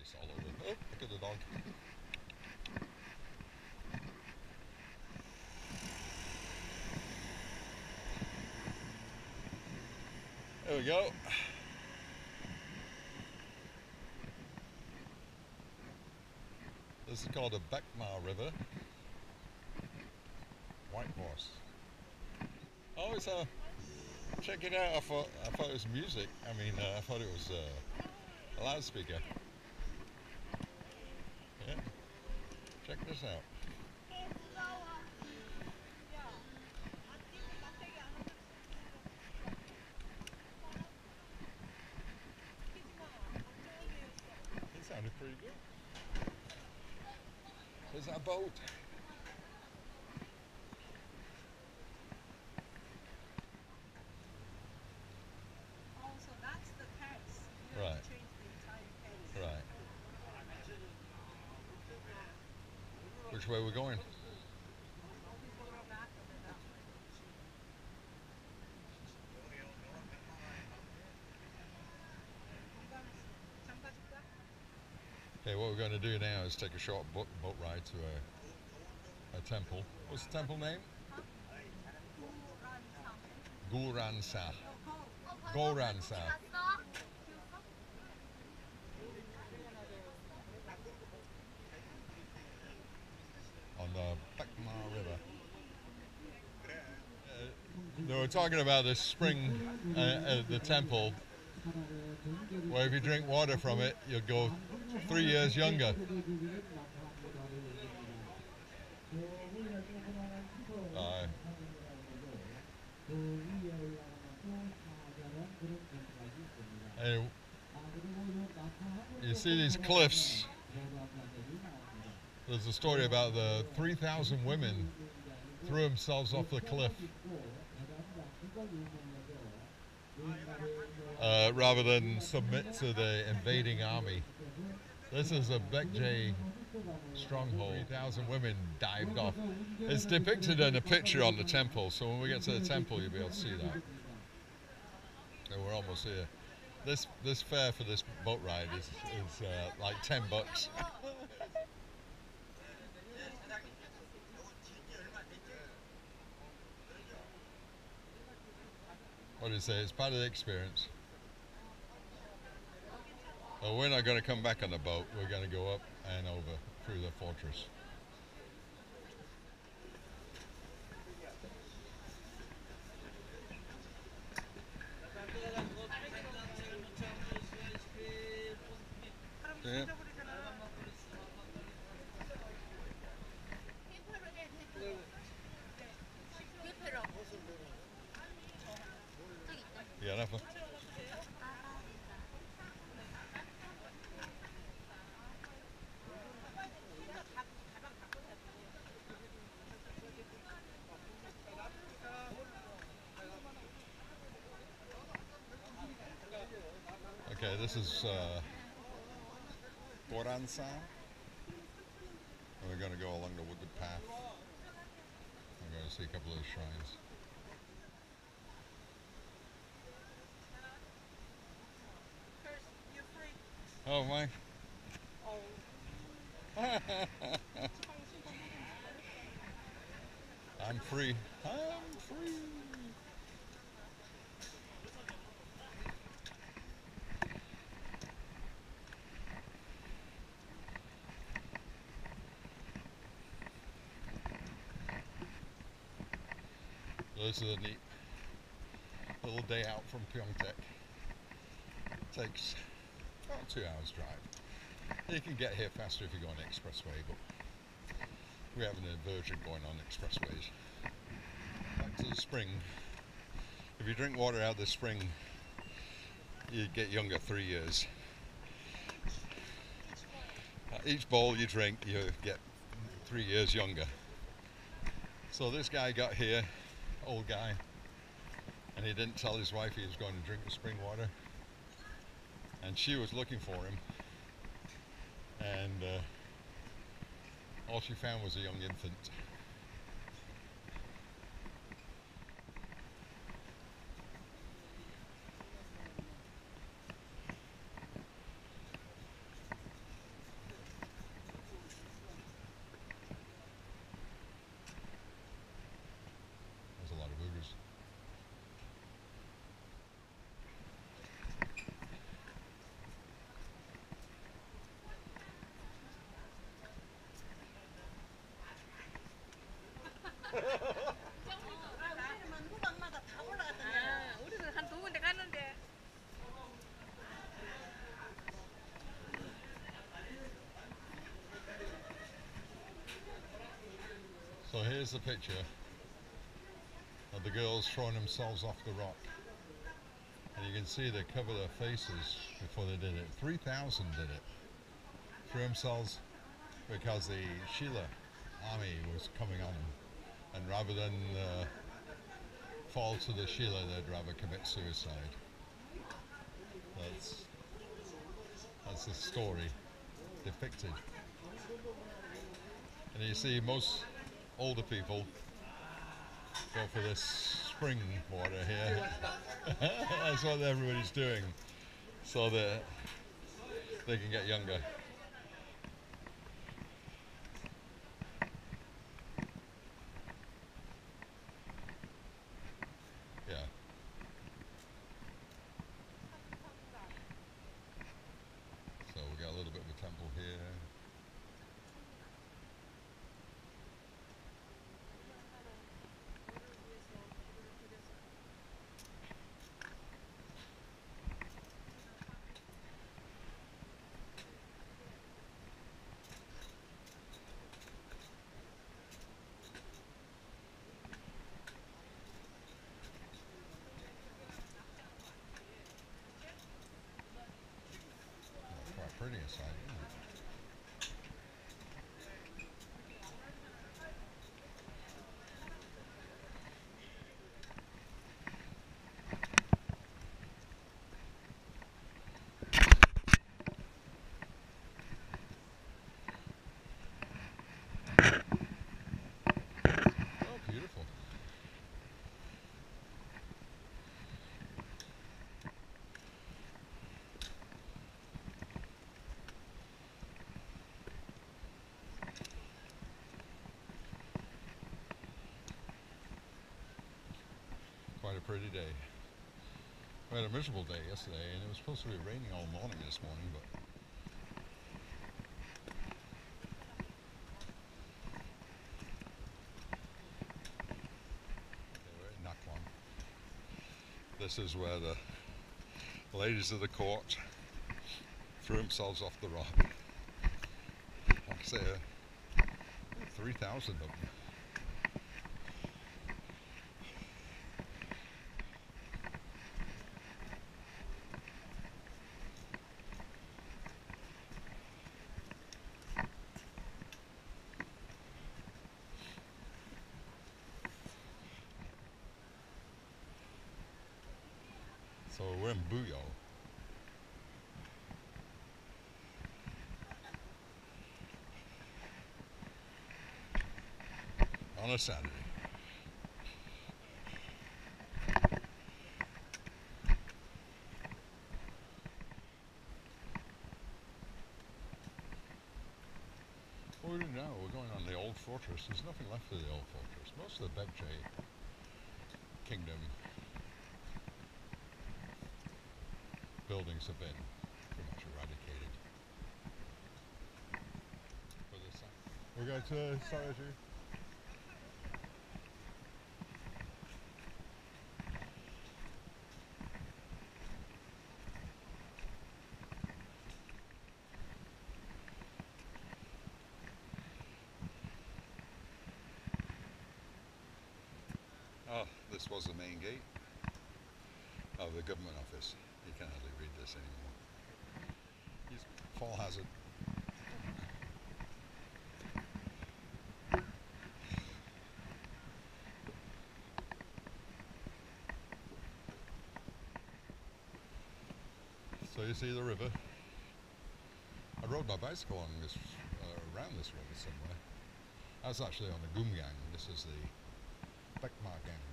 ice all over. Oh, look at the dog. There we go. This is called the Baekma River. White horse. Oh, so check it out. I thought it was music. I mean, I thought it was a loudspeaker. Yeah. Check this out. It sounded pretty good. There's our boat. Oh, so that's the Paris. You Right. have to change the entire Paris. Right. Which way we're going? We go back and then that way. 잠깐 줄까? Okay, what we're going to do now is take a short boat ride to a temple. What's the temple name? Goransa. Goransa. On the Baekma River. They were talking about this spring at the temple, where if you drink water from it, you'll go 3 years younger. And you see these cliffs. There's a story about the 3,000 women threw themselves off the cliff rather than submit to the invading army. This is a Baekje stronghold. 3,000 women dived off. It's depicted in a picture on the temple, so when we get to the temple, you'll be able to see that. And we're almost here. This fare for this boat ride is like $10. What do you say? It's part of the experience. Well, we're not going to come back on the boat. We're going to go up and over through the fortress. Yeah. Yeah, enough. Okay, this is Goryong Temple, and we're going to go along the wooded path. We're going to see a couple of the shrines. Oh my! I'm free. I'm free. This is a neat little day out from Pyeongtaek. Takes about 2 hours drive. You can get here faster if you go on the expressway, but we have an inversion going on expressways. Back to the spring. If you drink water out of the spring, you get younger 3 years. Each bowl you drink, you get 3 years younger. So this guy got here, old guy, and he didn't tell his wife he was going to drink the spring water. And she was looking for him, and all she found was a young infant. Here's the picture of the girls throwing themselves off the rock. And you can see they cover their faces before they did it. 3,000 did it. Threw themselves because the Sheila army was coming on them. And rather than fall to the Sheila, they'd rather commit suicide. That's the story depicted. And you see most older people go for this spring water here. That's what everybody's doing, so that they can get younger. Yeah. So we got a little bit of a temple here. Quite pretty inside, isn't it? Oh, beautiful. Quite a pretty day. We had a miserable day yesterday, and it was supposed to be raining all morning this morning, but okay, we're in Nakwaan. This is where the ladies of the court threw themselves off the rock. Like I say, 3,000 of them. So we're in Buyeo. On a Saturday. What we do now, we're going on the old fortress. There's nothing left of the old fortress. Most of the Baekje Kingdom buildings have been pretty much eradicated. For this side. We're going to Saraju. Oh, this was the main gate of the government office. You can't hardly read this anymore. It's fall hazard. So you see the river. I rode my bicycle on this, around this river somewhere. I was actually on the Goryong. This is the Baekma Gang.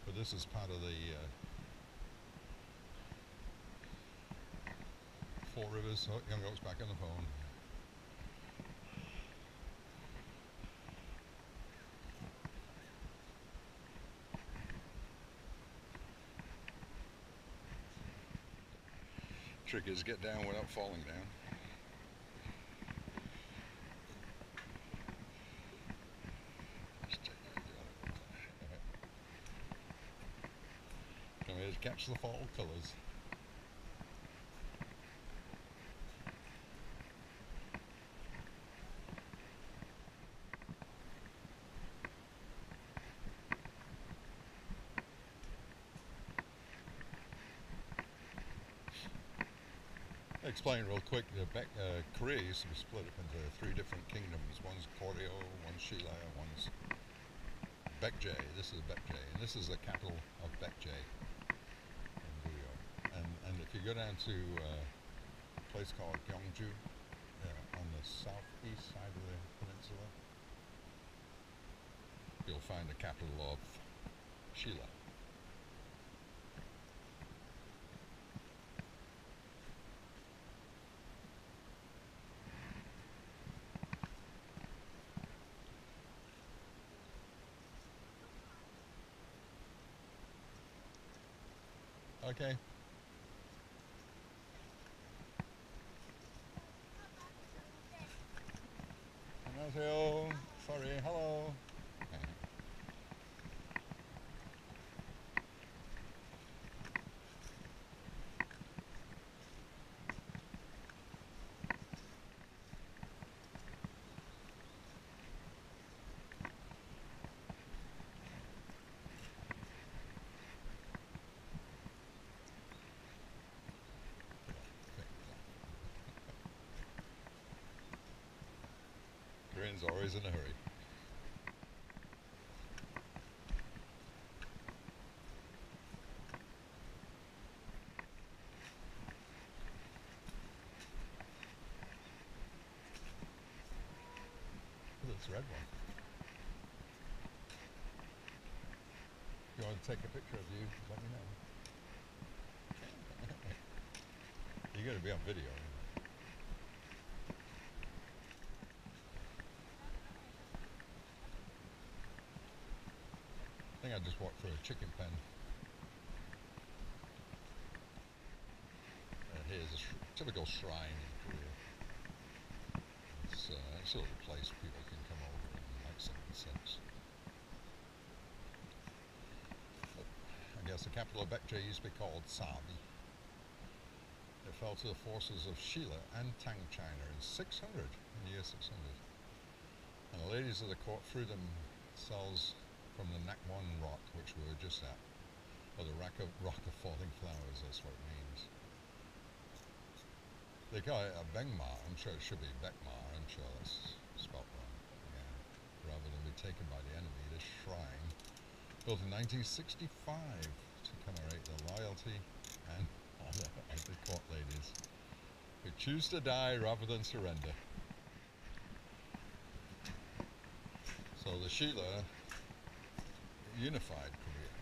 But this is part of the Four Rivers. Oh, young oak's back on the phone. Trick is get down without falling down. Come here to catch the fall colours. explain real quick. Korea used to be split up into 3 different kingdoms. One's Goryeo, one's Shilla, one's Baekje. This is Baekje, and this is the capital of Baekje in Buyeo. And if you go down to a place called Gyeongju, on the southeast side of the peninsula, you'll find the capital of Shilla. Okay. 안녕하세요. Sorry. Hello. Koreans are always in a hurry. This red one. If you want to take a picture of you, let me know. You're going to be on video. I think I just walked through a chicken pen. Here's a typical shrine in Korea. It's a little place people can come over and light some incense. I guess the capital of Baekje used to be called Sabi. It fell to the forces of Shilla and Tang China in the year 600. And the ladies of the court threw themselves from the Nakwaan rock, which we were just at, or the rock of falling flowers, that's what it means. They call it a Baekma. I'm sure it should be Baekma. I'm sure that's spelled wrong. Yeah. Rather than be taken by the enemy, this shrine, built in 1965 to commemorate the loyalty and honor of the court ladies who choose to die rather than surrender. So the Shilla unified Korea.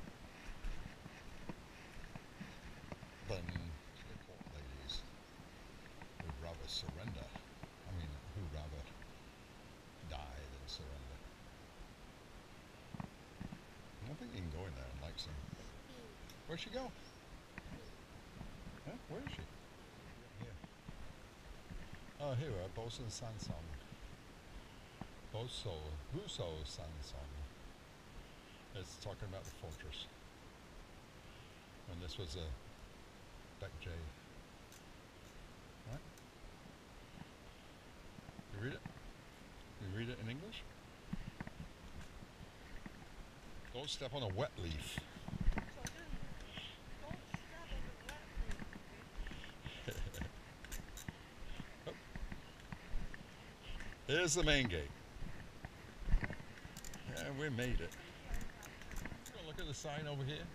Then the court ladies would rather surrender. Who'd rather die than surrender. I don't think you can go in there and like some. Where'd she go? Huh? Where is she? Here. Oh, here we are. Boseosanseong. Boseosanseong. It's talking about the fortress. And this was a Baekje. Right? You read it? You read it in English? Don't step on a wet leaf. Oh. Here's the main gate. Yeah, we made it. Look at the sign over here.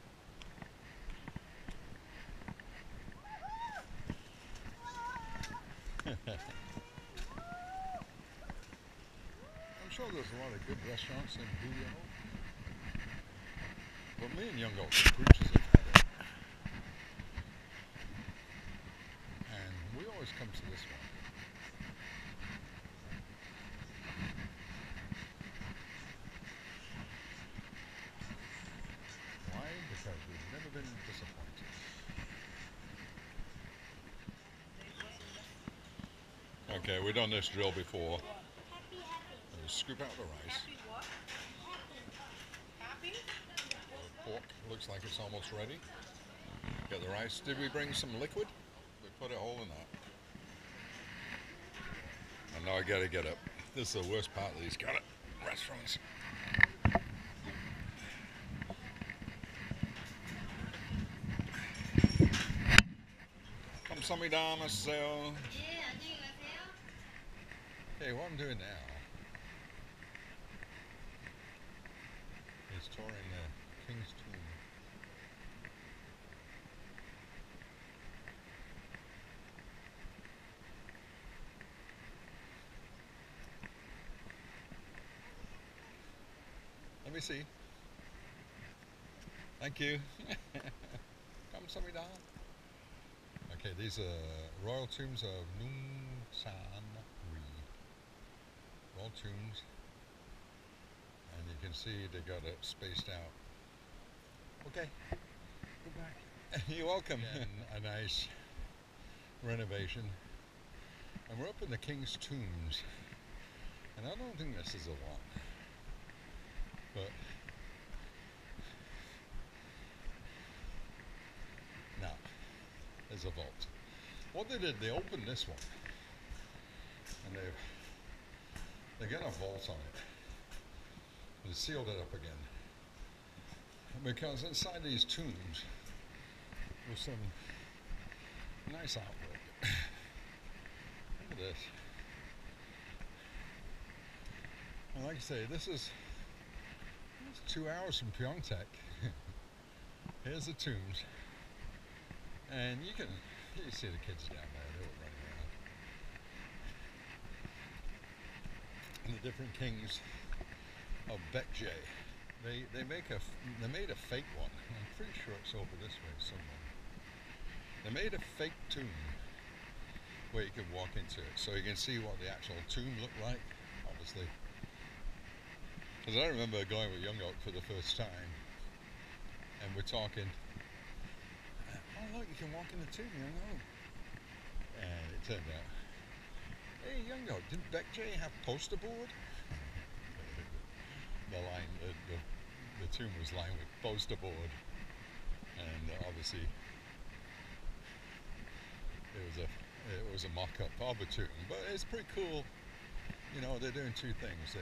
I'm sure there's a lot of good restaurants in Buyeo. But me and young old preachers have had it. And we always come to this one. Why? Because we've never been disappointed. Okay, we've done this drill before. Scoop out the rice. Happy what? Happy? The pork looks like it's almost ready. Get the rice. Did we bring some liquid? We put it all in that. And now I gotta get up. This is the worst part of these kind of restaurants. 감사합니다, 마세요. 네, 안녕히 가세요. Okay, what I'm doing now is touring the King's Tomb. Let me see. Thank you. 감사합니다. Okay, these are royal tombs of Nungsanri. Royal tombs. And you can see they got it spaced out. Okay. Goodbye. You're welcome. A nice renovation. And we're up in the King's Tombs. And I don't think this is a lot. But now, there's a vault. What they did, they opened this one. And they got a vault on it. They sealed it up again. Because inside these tombs was some nice artwork. Look at this. And like I say, this is 2 hours from Pyeongtaek. Here's the tombs. And you see the kids down there, they're all running around. And the different kings of Baekje. They made a fake one. I'm pretty sure it's over this way somewhere. They made a fake tomb where you could walk into it, so you can see what the actual tomb looked like. Obviously, because I remember going with Young Oak for the first time, and we're talking. Oh look, you can walk in the tomb, Young Oak. And it turned out, hey Young Oak, didn't Baekje have poster board? The tomb was lined with poster board, and obviously it was a mock-up of a tomb, but it's pretty cool. You know, they're doing two things.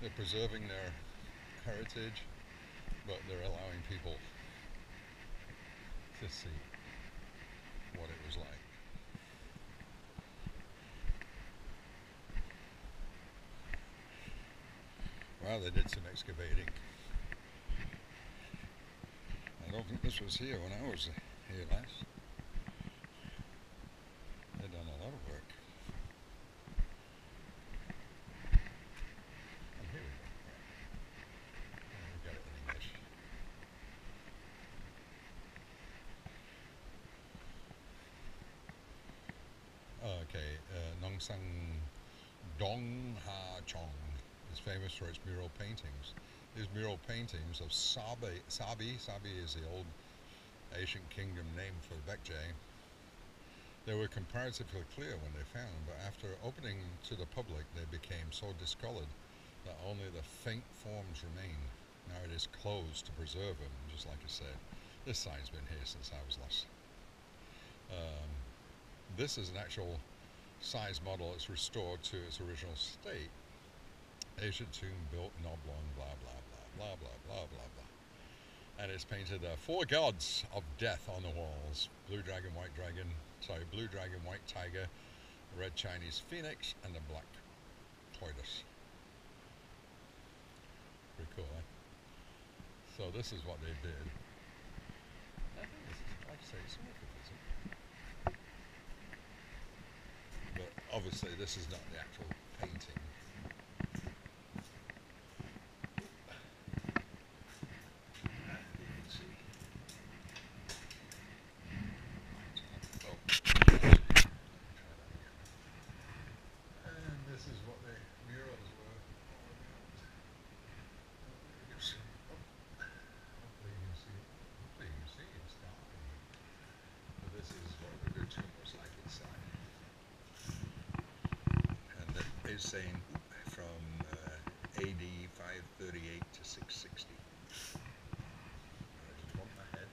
They're preserving their heritage, but they're allowing people to see what it was like. Well, they did some excavating. I don't think this was here when I was here last. They've done a lot of work. And here we go. Yeah, we got it in English. Okay, Nongsang Donghachong is famous for its mural paintings. These mural paintings of Sabi is the old ancient kingdom name for Baekje. They were comparatively clear when they found, but after opening to the public they became so discolored that only the faint forms remain. Now it is closed to preserve them, just like I said. This sign's been here since I was last. This is an actual size model. It's restored to its original state. Ancient tomb built in oblong, blah blah blah blah blah blah blah blah. And it's painted 4 gods of death on the walls: blue dragon, white tiger, red Chinese phoenix, and the black tortoise. Pretty cool, eh? So this is what they did. I think this is, like I say, it's worth a visit. But obviously this is not the actual painting. It's saying from AD 538 to 660. I just want my head.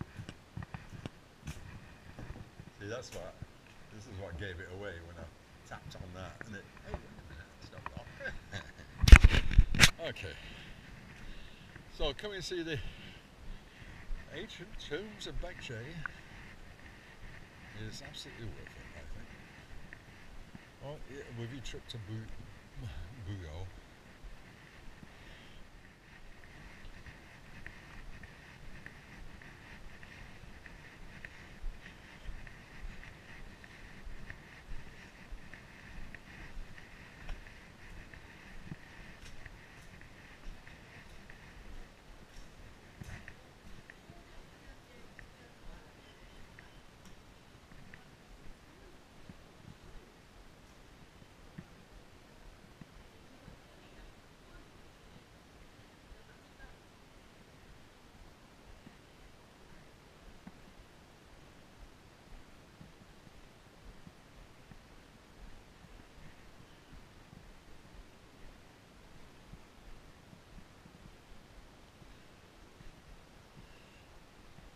See, this is what gave it away when I tapped on that, and it, hey, wait a minute, it's not wrong. Okay. So come and see the ancient tombs of Baekje. is absolutely worth it, I think. Oh, yeah, with your trip to Buyeo,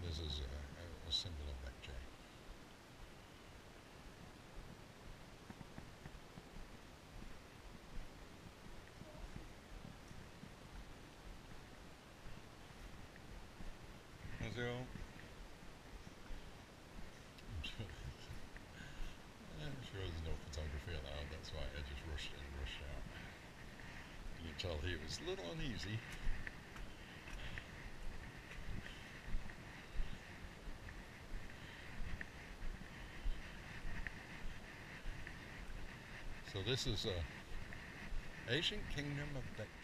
this is a symbol of Baekje. 안녕하세요. I'm sure there's no photography allowed, that's why I just rushed in and rushed out. You can tell he was a little uneasy. So this is Ancient Kingdom of Baekje.